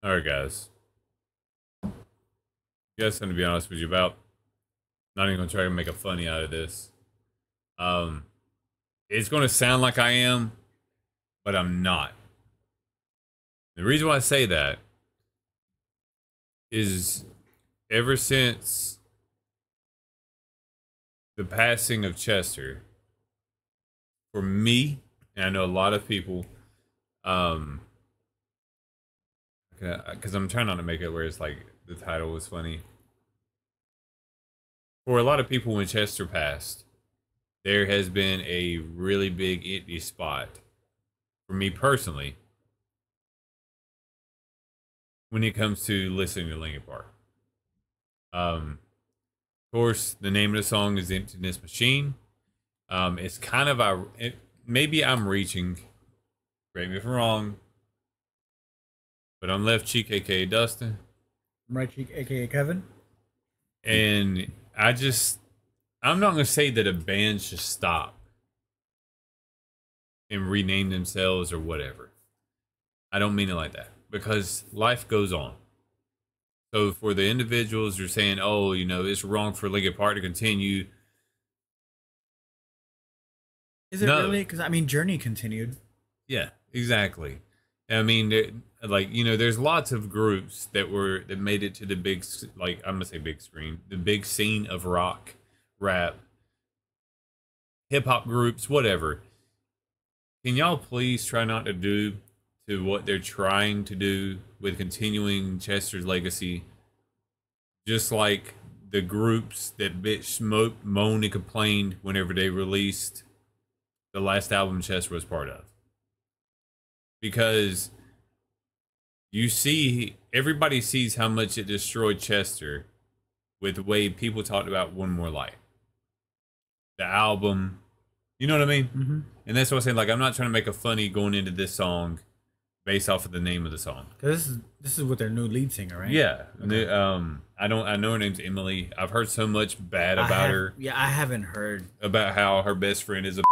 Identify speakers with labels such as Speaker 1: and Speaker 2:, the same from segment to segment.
Speaker 1: All right, guys. Yes, I'm to be honest with you about. Not even gonna try to make a funny out of this. Um, it's gonna sound like I am, but I'm not. The reason why I say that is ever since the passing of Chester, for me, and I know a lot of people, um, because I'm trying not to make it where it's like the title was funny. For a lot of people, when Chester passed, there has been a really big empty spot for me personally when it comes to listening to Linkin Park. Of course, the name of the song is Emptiness Machine. It's kind of maybe I'm reaching. Correct me if I'm wrong, but I'm left cheek, aka Dustin,
Speaker 2: Right cheek, aka Kevin.
Speaker 1: and I'm not gonna say that a band should stop and rename themselves or whatever. I don't mean it like that because life goes on. So for the individuals who are saying, "Oh, it's wrong for Linkin Park to continue,"
Speaker 2: Is it
Speaker 1: no,
Speaker 2: really? Because I mean, Journey continued.
Speaker 1: yeah, exactly. I mean, there's lots of groups that made it to the like I'm gonna say big screen, the big scene of rock, rap, hip hop groups, whatever. Can y'all please try not to do to what they're trying to do with continuing Chester's legacy, just like the groups that bitch smoked, moaned, and complained whenever they released the last album Chester was part of? Because everybody sees how much it destroyed Chester with the way people talked about One More Light, the album. You know what I mean?
Speaker 2: Mm-hmm.
Speaker 1: And that's what I'm saying. Like, I'm not trying to make a funny going into this song based off of the name of the song.
Speaker 2: Because this is with their new lead singer, right?
Speaker 1: Yeah.
Speaker 2: Okay.
Speaker 1: I know her name's Emily. I've heard so much bad about her.
Speaker 2: Yeah, I haven't heard
Speaker 1: About how her best friend is a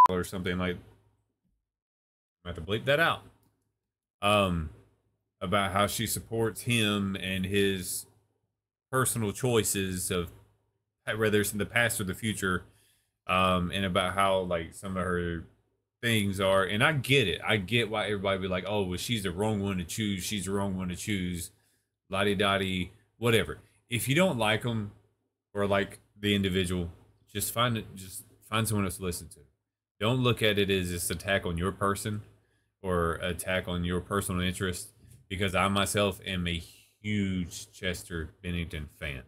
Speaker 1: or something like. I have to bleep that out. Um, about how she supports him and his personal choices of whether it's in the past or the future, and about how like some of her things are. And I get it. I get why everybody be like, "Oh, well, she's the wrong one to choose. She's the wrong one to choose." Lottie dottie, whatever. If you don't like them or like the individual, just find someone else to listen to. Don't look at it as this attack on your person or attack on your personal interest, because I myself am a huge Chester Bennington fan.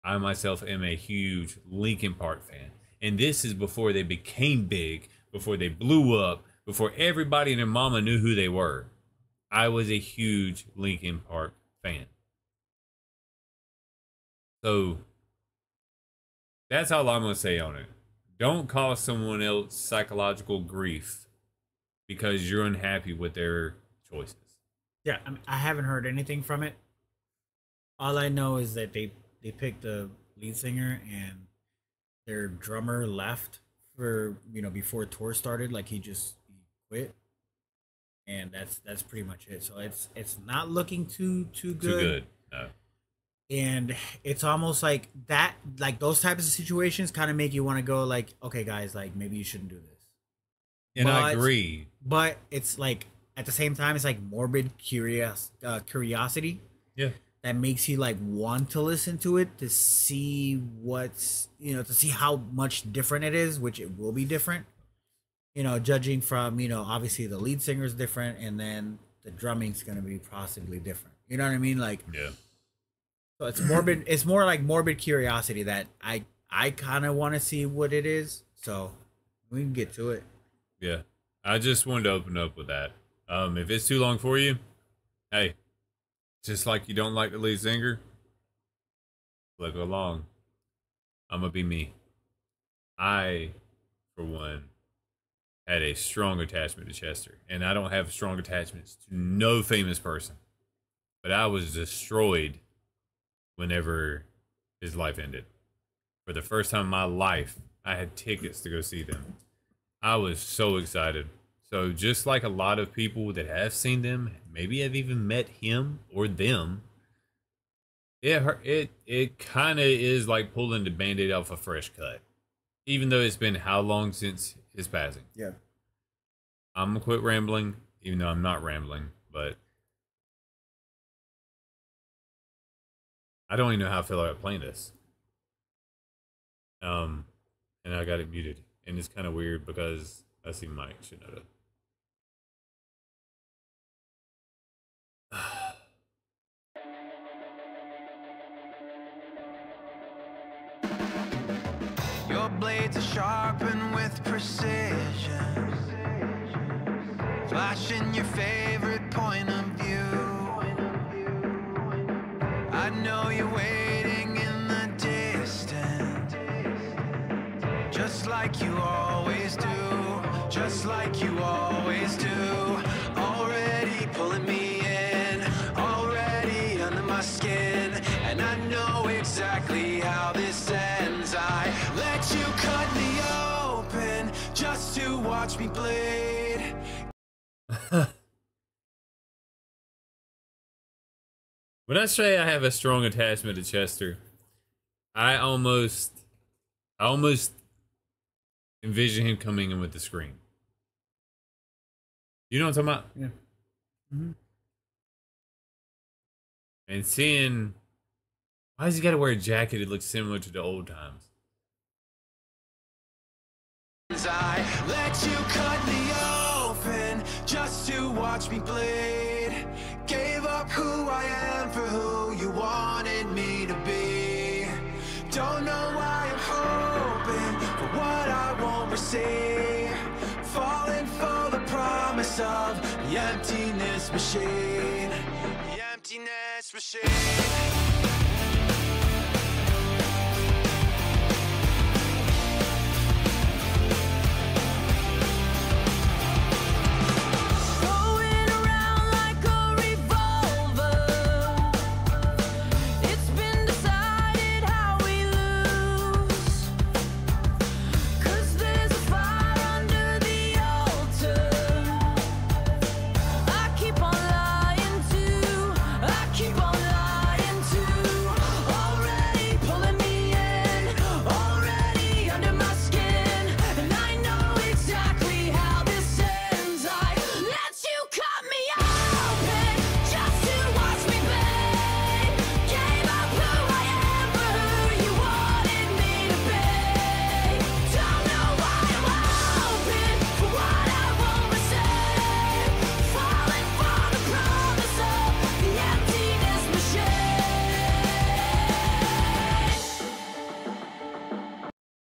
Speaker 1: I myself am a huge Linkin Park fan. And this is before they became big, before they blew up, before everybody and their mama knew who they were. I was a huge Linkin Park fan. So that's all I'm going to say on it. Don't cause someone else psychological grief because you're unhappy with their choices.
Speaker 2: Yeah, I mean, I haven't heard anything from it. All I know is that they picked the lead singer and their drummer left for before tour started. Like he quit, and that's pretty much it. So it's not looking too
Speaker 1: Too
Speaker 2: good.
Speaker 1: good. No.
Speaker 2: And it's almost like that, like those types of situations kind of make you want to go like, okay guys, like maybe you shouldn't do this.
Speaker 1: And I
Speaker 2: but
Speaker 1: agree.
Speaker 2: but it's like at the same time it's like morbid curiosity
Speaker 1: Yeah.
Speaker 2: that makes you like want to listen to it to see what's to see how much different it is, which it will be different, judging from obviously the lead singer is different, and then the drumming's going to be possibly different, you know what I mean, like.
Speaker 1: Yeah.
Speaker 2: So it's morbid. It's more like morbid curiosity that I kind of want to see what it is. So we can get to it.
Speaker 1: Yeah. I just wanted to open up with that. If it's too long for you, hey, just like you don't like the lead singer, look along. I'm gonna be me. I, for one, had a strong attachment to Chester, and I don't have strong attachments to no famous person. But I was destroyed whenever his life ended. For the first time in my life, I had tickets to go see them. I was so excited, So just like a lot of people that have seen them, maybe have even met him or them, it kind of is like pulling the Band-Aid off a fresh cut. Even though it's been how long since his passing?
Speaker 2: Yeah.
Speaker 1: I'm gonna quit rambling, even though I'm not rambling, but I don't even know how I feel about playing this. And I got it muted, and it's kind of weird because I see Mike should know that.
Speaker 3: Your blades are sharpened with precision, flashing your favorite point of view. I know you're waiting in the distance, just like you always do, just like you always do. Already pulling me in, already under my skin, and I know exactly how this ends. I let you cut me open just to watch me bleed.
Speaker 1: When I say I have a strong attachment to Chester, I almost envision him coming in with the scream. You know what I'm talking about?
Speaker 2: Yeah. Mm-hmm.
Speaker 1: And seeing, why does he got to wear a jacket that looks similar to the old times?
Speaker 3: I let you cut me open just to watch me bleed. Gave up who I am for who you wanted me to be. Don't know why I'm hoping for what I won't receive. Falling for the promise of the emptiness machine. The emptiness machine.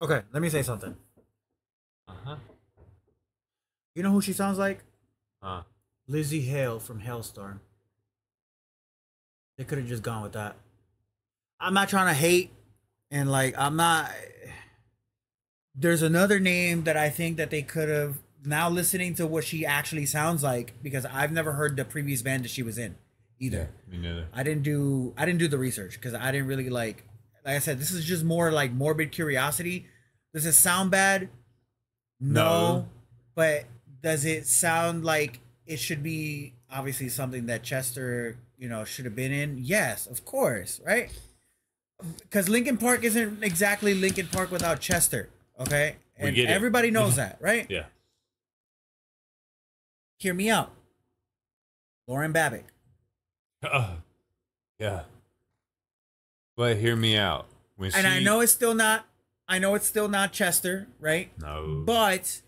Speaker 2: Okay, let me say something.
Speaker 1: Uh-huh.
Speaker 2: You know who she sounds like?
Speaker 1: Huh.
Speaker 2: Lizzie Hale from Hailstorm. They could have just gone with that. I'm not trying to hate, and like I'm not. There's another name that I think that they could have. Now listening to what she actually sounds like, because I've never heard the previous band that she was in, either.
Speaker 1: Yeah, me neither.
Speaker 2: I didn't do the research because I didn't really like I said, this is just more like morbid curiosity. Does it sound bad? No. But does it sound like it should be obviously something that Chester, should have been in? Yes, of course, right? Because Linkin Park isn't exactly Linkin Park without Chester, okay? And everybody knows that, right?
Speaker 1: Yeah.
Speaker 2: Hear me out. Lauren Babick.
Speaker 1: Yeah. But hear me out.
Speaker 2: I know it's still not Chester, right?
Speaker 1: No.
Speaker 2: But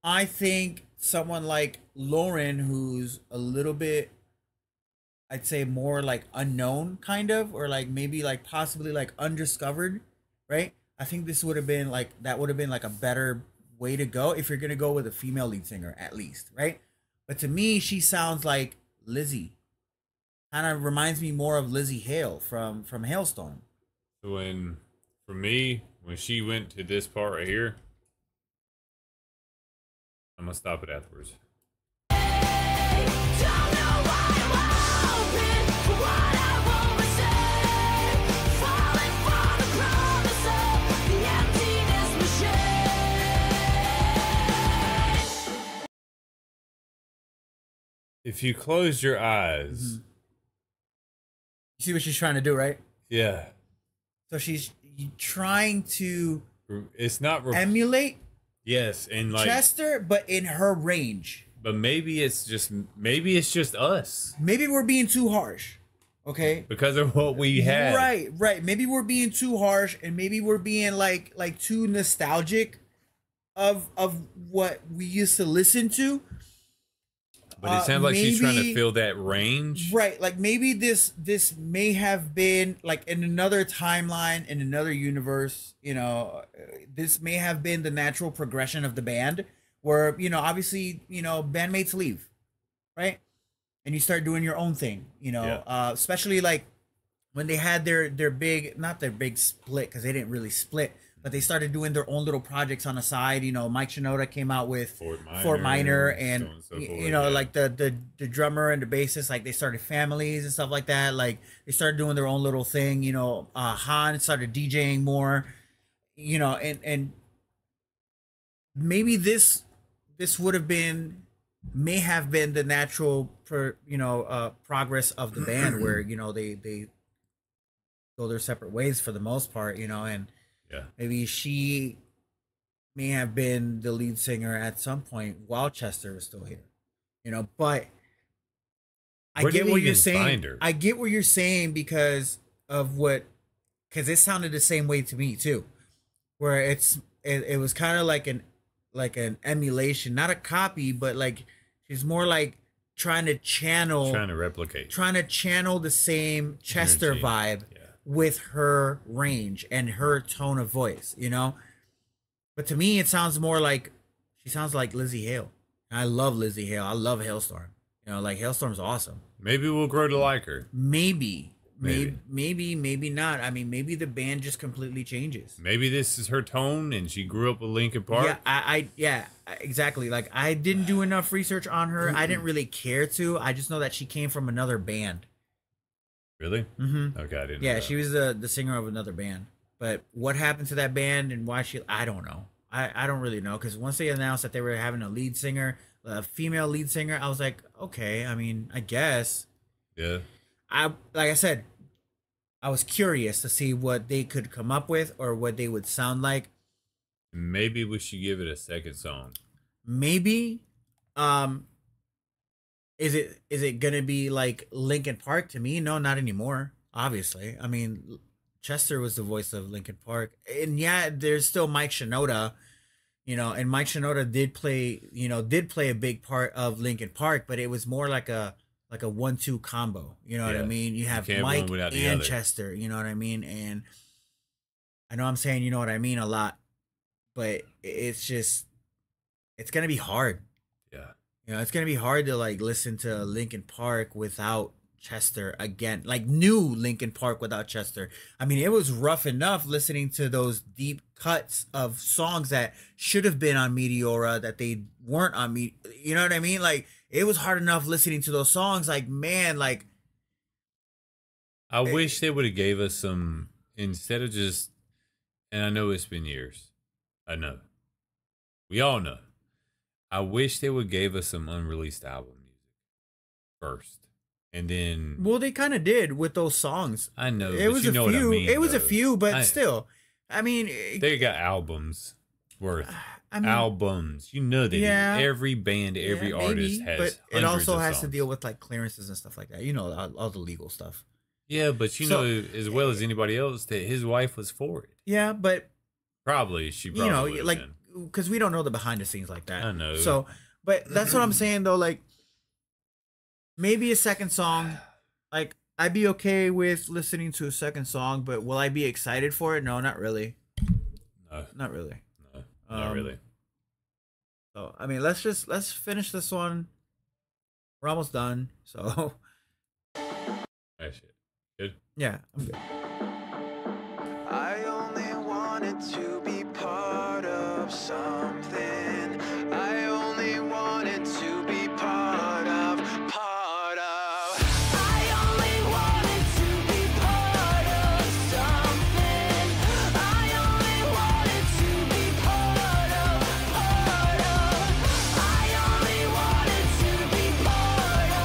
Speaker 2: I think someone like Lauren, who's a little bit, I'd say more like unknown kind of, or like maybe like possibly like undiscovered, right? I think this would have been like, that would have been like a better way to go if you're going to go with a female lead singer at least, right? But to me, she sounds like Lizzie. Kind of reminds me more of Lizzie Hale from Hailstorm.
Speaker 1: For me, when she went to this part right here, I'm gonna stop it afterwards. If you close your eyes,
Speaker 2: You see what she's trying to do, right?
Speaker 1: yeah,
Speaker 2: So she's trying to
Speaker 1: it's not.
Speaker 2: emulate
Speaker 1: Yes, and like,
Speaker 2: Chester, but in her range.
Speaker 1: but maybe it's just us
Speaker 2: Maybe we're being too harsh. Okay.
Speaker 1: because of what we had.
Speaker 2: Right. Maybe we're being too harsh, and maybe we're being like too nostalgic of what we used to listen to.
Speaker 1: But it sounds like she's trying to
Speaker 2: maybe-
Speaker 1: fill that range.
Speaker 2: Right, like maybe this may have been like in another timeline, in another universe, this may have been the natural progression of the band where, obviously, bandmates leave, right? And you start doing your own thing, especially like when they had their big, not their big split, because they didn't really split, but they started doing their own little projects on the side. Mike Shinoda came out with Fort Minor, and
Speaker 1: so on and so forth,
Speaker 2: like the drummer and the bassist, like they started families and stuff like that. Like they started doing their own little thing. Han started DJing more. And maybe this may have been the natural progress of the band where they go their separate ways for the most part. And
Speaker 1: Yeah.
Speaker 2: maybe she may have been the lead singer at some point while Chester was still here. But I
Speaker 1: Where
Speaker 2: get
Speaker 1: did they
Speaker 2: what you're
Speaker 1: even
Speaker 2: saying.
Speaker 1: find her?
Speaker 2: I get what you're saying because it sounded the same way to me too. Where it was kind of like an emulation, not a copy, but like she's more like trying to
Speaker 1: replicate,
Speaker 2: channel the same Chester
Speaker 1: Energy.
Speaker 2: vibe
Speaker 1: Yeah.
Speaker 2: with her range and her tone of voice, But to me, it sounds more like she sounds like Lizzie Hale. And I love Lizzie Hale. I love Hailstorm. Like Hailstorm's awesome.
Speaker 1: Maybe we'll grow to like her.
Speaker 2: Maybe not. I mean, maybe the band just completely changes.
Speaker 1: Maybe this is her tone, and she grew up with Linkin Park.
Speaker 2: Yeah, exactly. Like I didn't do enough research on her. I didn't really care to. I just know that she came from another band.
Speaker 1: Really?
Speaker 2: Mm-hmm.
Speaker 1: Okay, I didn't. know
Speaker 2: Yeah,
Speaker 1: that.
Speaker 2: she was the singer of another band. But what happened to that band and why I don't know. I don't really know, because once they announced that they were having a female lead singer, I was like, okay, I mean, I guess.
Speaker 1: Yeah.
Speaker 2: Like I said, I was curious to see what they could come up with or what they would sound like.
Speaker 1: Maybe we should give it a second song.
Speaker 2: Maybe. Is it gonna be like Linkin Park to me? No, not anymore. Obviously, I mean, Chester was the voice of Linkin Park, and yeah, there's still Mike Shinoda, and Mike Shinoda did play a big part of Linkin Park, but it was more like a 1-2 combo. You know what I
Speaker 1: Yeah.
Speaker 2: mean? You have
Speaker 1: can't have
Speaker 2: Mike
Speaker 1: one without the
Speaker 2: and
Speaker 1: other.
Speaker 2: Chester. You know what I mean? And I know I'm saying you know what I mean a lot, but it's gonna be hard.
Speaker 1: Yeah.
Speaker 2: It's gonna be hard to like listen to Linkin Park without Chester again, like new Linkin Park without Chester. I mean, it was rough enough listening to those deep cuts of songs that should have been on Meteora that they weren't on me. You know what I mean? Like it was hard enough listening to those songs. Like man, like
Speaker 1: I wish they would have gave us some, instead of just, and I know it's been years. I know. We all know. I wish they would gave us some unreleased album music first. And then,
Speaker 2: well, they kind of did with those songs.
Speaker 1: I know,
Speaker 2: It
Speaker 1: but
Speaker 2: was
Speaker 1: you
Speaker 2: a
Speaker 1: know what I
Speaker 2: few.
Speaker 1: mean,
Speaker 2: It was a
Speaker 1: though.
Speaker 2: few, but still, I mean,
Speaker 1: They got albums worth.
Speaker 2: I mean,
Speaker 1: Albums. You know that
Speaker 2: Yeah.
Speaker 1: every band, every
Speaker 2: yeah,
Speaker 1: artist
Speaker 2: maybe,
Speaker 1: has
Speaker 2: but it
Speaker 1: hundreds
Speaker 2: also
Speaker 1: of
Speaker 2: has to
Speaker 1: songs.
Speaker 2: deal with like clearances and stuff like that. All the legal stuff.
Speaker 1: Yeah, but you
Speaker 2: So-
Speaker 1: know as well as anybody else that his wife was for it.
Speaker 2: Yeah, but
Speaker 1: Probably. She probably would have
Speaker 2: like
Speaker 1: been.
Speaker 2: because we don't know the behind the scenes like that.
Speaker 1: I know.
Speaker 2: So, but that's what I'm saying though. Like maybe a second song. Like I'd be okay with listening to a second song, but will I be excited for it? No, not really.
Speaker 1: No,
Speaker 2: Not really.
Speaker 1: no, not really.
Speaker 2: So I mean, let's finish this one. We're almost done. So
Speaker 1: That shit. Good.
Speaker 2: yeah, I'm good.
Speaker 3: I only wanted to be part of something. I only wanted to be part of. I only wanted to be part of something. I only wanted to be part of. I only wanted to be part of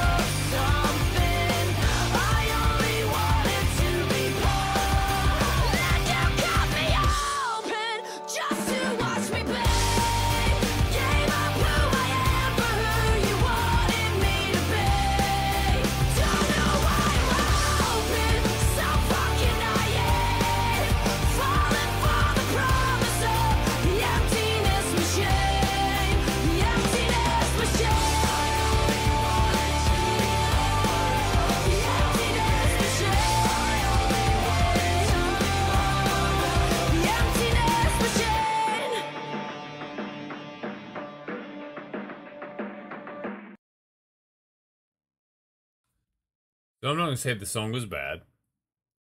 Speaker 1: So I'm not gonna say the song was bad.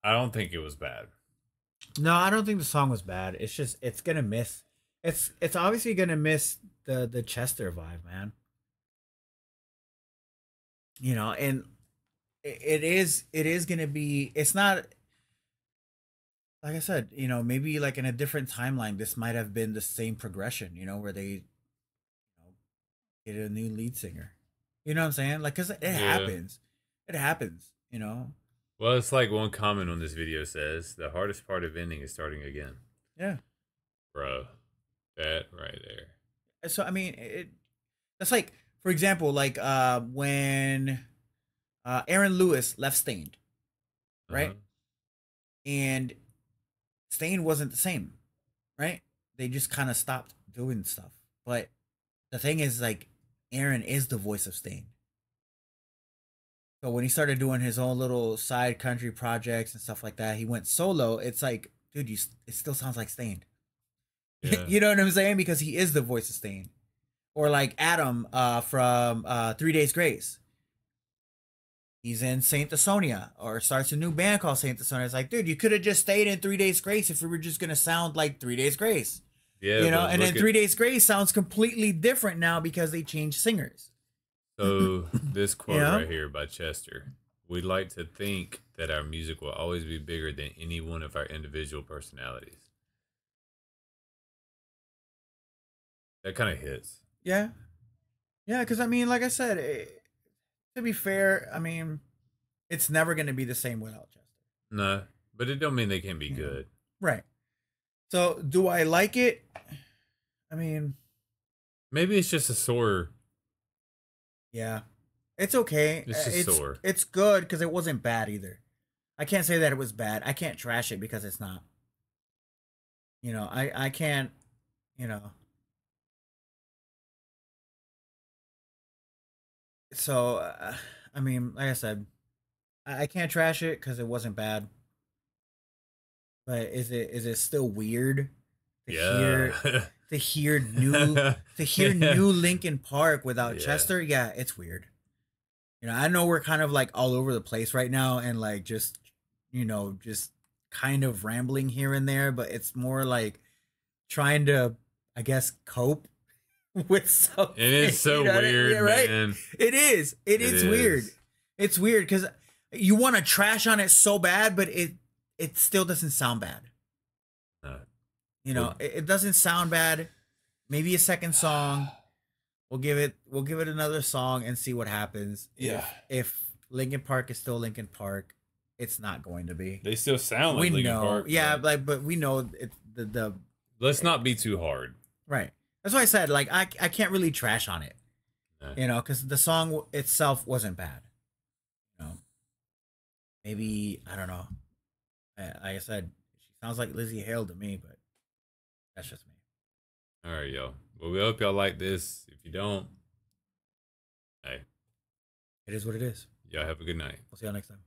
Speaker 1: I don't think it was bad.
Speaker 2: No, I don't think the song was bad. It's just it's gonna miss. It's obviously gonna miss the Chester vibe, man. You know, and it is gonna be. It's not like I said. You know, maybe like in a different timeline, this might have been the same progression. You know, where they get a new lead singer. You know what I'm saying? Like, cause it
Speaker 1: Yeah.
Speaker 2: happens. It happens. You know.
Speaker 1: Well, it's like one comment on this video says the hardest part of ending is starting again.
Speaker 2: Yeah.
Speaker 1: Bro, that right there.
Speaker 2: So I mean, that's like, for example, like when Aaron Lewis left Stained,
Speaker 1: Uh-huh.
Speaker 2: right? And Stained wasn't the same, right? They just kind of stopped doing stuff. But the thing is, like, Aaron is the voice of Stained. So when he started doing his own little side country projects and stuff like that, he went solo. It's like, dude, it still sounds like Stained.
Speaker 1: Yeah.
Speaker 2: You know what I'm saying? Because he is the voice of Stained. Or like Adam from 3 Days Grace. He's in Saint Asonia or starts a new band called Saint Asonia. It's like, dude, you could have just stayed in 3 Days Grace if we were just gonna sound like 3 Days Grace.
Speaker 1: Yeah,
Speaker 2: You know,
Speaker 1: but
Speaker 2: and then
Speaker 1: look
Speaker 2: 3 Days Grace sounds completely different now because they changed singers.
Speaker 1: so this quote
Speaker 2: Yeah.
Speaker 1: right here by Chester. We'd like to think that our music will always be bigger than any one of our individual personalities. That kind of hits.
Speaker 2: Yeah. Yeah, because I mean, like I said, to be fair, I mean, it's never gonna be the same without Chester.
Speaker 1: No, but it don't mean they can't be
Speaker 2: You know?
Speaker 1: good.
Speaker 2: Right. So do I like it? I mean,
Speaker 1: Maybe it's just a sore.
Speaker 2: yeah. It's okay.
Speaker 1: It's just sore.
Speaker 2: It's good because it wasn't bad either. I can't say that it was bad. I can't trash it because it's not. You know, I can't, you know. So I mean, like I said, I can't trash it because it wasn't bad. But is it still weird to
Speaker 1: Yeah.
Speaker 2: hear new Linkin Park without
Speaker 1: Yeah.
Speaker 2: Chester? Yeah, it's weird. You know, I know we're kind of like all over the place right now and like just, just kind of rambling here and there, but it's more like trying to, I guess, cope with something.
Speaker 1: It is so
Speaker 2: you know what I
Speaker 1: weird,
Speaker 2: mean, right?
Speaker 1: man.
Speaker 2: It is. It is weird. It's weird because you want to trash on it so bad, but it still doesn't sound bad.
Speaker 1: No.
Speaker 2: You know, it doesn't sound bad. Maybe a second song. We'll give it another song and see what happens.
Speaker 1: Yeah.
Speaker 2: If Linkin Park is still Linkin Park, it's not going to be.
Speaker 1: They still sound like
Speaker 2: We
Speaker 1: Linkin
Speaker 2: know.
Speaker 1: Park.
Speaker 2: Yeah, but we know it the
Speaker 1: Let's not be too hard.
Speaker 2: right. That's why I said like I can't really trash on it.
Speaker 1: No.
Speaker 2: You know, cuz the song itself wasn't bad. You know. Maybe I don't know. Like I said, she sounds like Lizzie Hale to me, but that's just me.
Speaker 1: All right, y'all. Well, we hope y'all like this. If you don't, hey,
Speaker 2: It is what it is.
Speaker 1: y'all have a good night.
Speaker 2: We'll see y'all next time.